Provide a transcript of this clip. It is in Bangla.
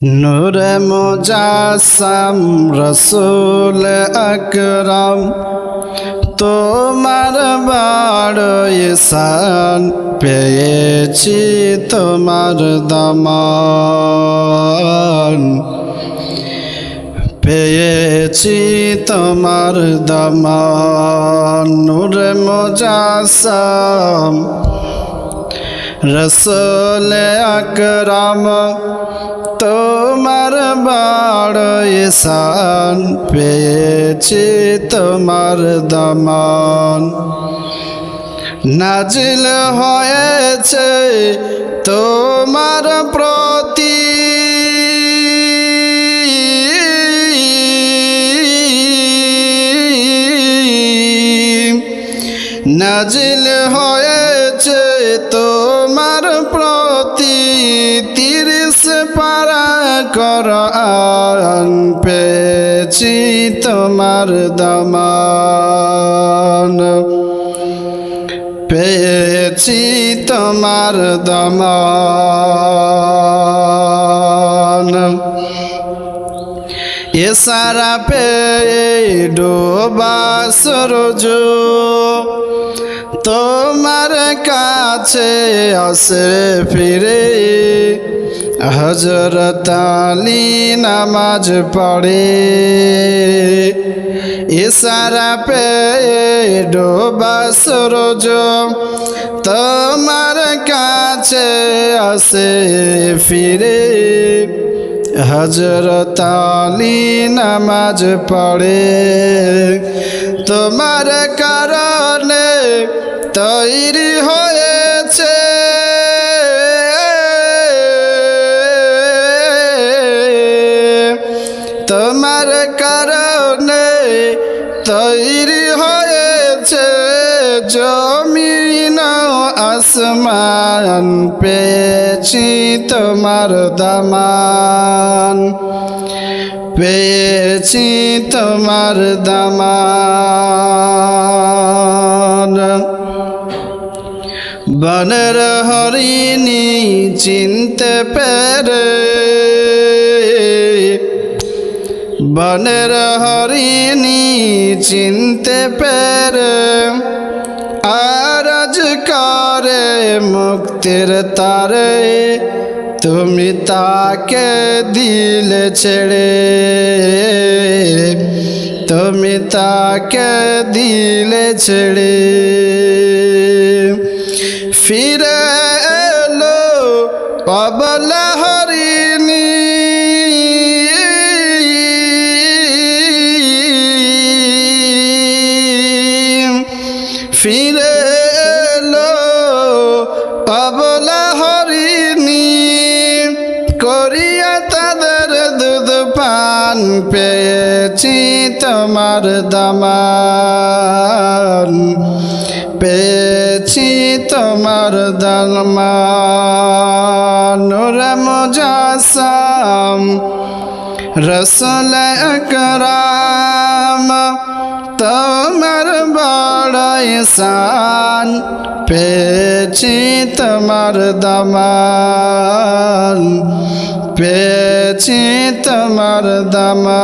নূরে মুজাসসাম রসুল আকরাম তোমার বড়ই শান পেয়েছি তোমার দামান পেয়েছি তোমার দামান নূরে মুজাসসাম রসুল আকরাম তোমার বড়ই শান পেয়েছি তোমার দামান নাজিল হয়েছে তোমার প্রতি নাজিল হয়েছে তোমার প্রতি 30 পারা কোরআন পেয়েছি তোমার দামান পেয়েছি তোমার দামান ইশারা পে ডোবা সূরজ তোমার কাছে আসে ফিরে হযরত আলী নামাজ পড়ে ইশারা পে ডোবা সূরজ তোমার কাছে আসে ফিরে হযরত আলী নামাজ পড়ে তোমার কারণে তৈরি হয়েছে তোমার কারণে তৈরি হয়েছে জমিন আসমান পেয়েছি তোমার দামান পেয়েছি তোমার দামান বনের হরিণী চিনতে পেরে বনের হরিণী চিনতে পেরে আরজ করে মুক্তির তারে তুমি তাকে দিলে ছেড়ে তুমি তাকে দিলে ছেড়ে ফিরে এলো অবলা হরিণী ফিরে এলো অবলা হরিণী করিয়া তাদের দুধ পান পেয়েছি তোমার দামান পেয়েছি তোমার দামান নূরে মুজাসসাম রসুল আকরাম তোমার বড়ই শান পেয়েছি তোমার দামান পেয়েছি তোমার দামান।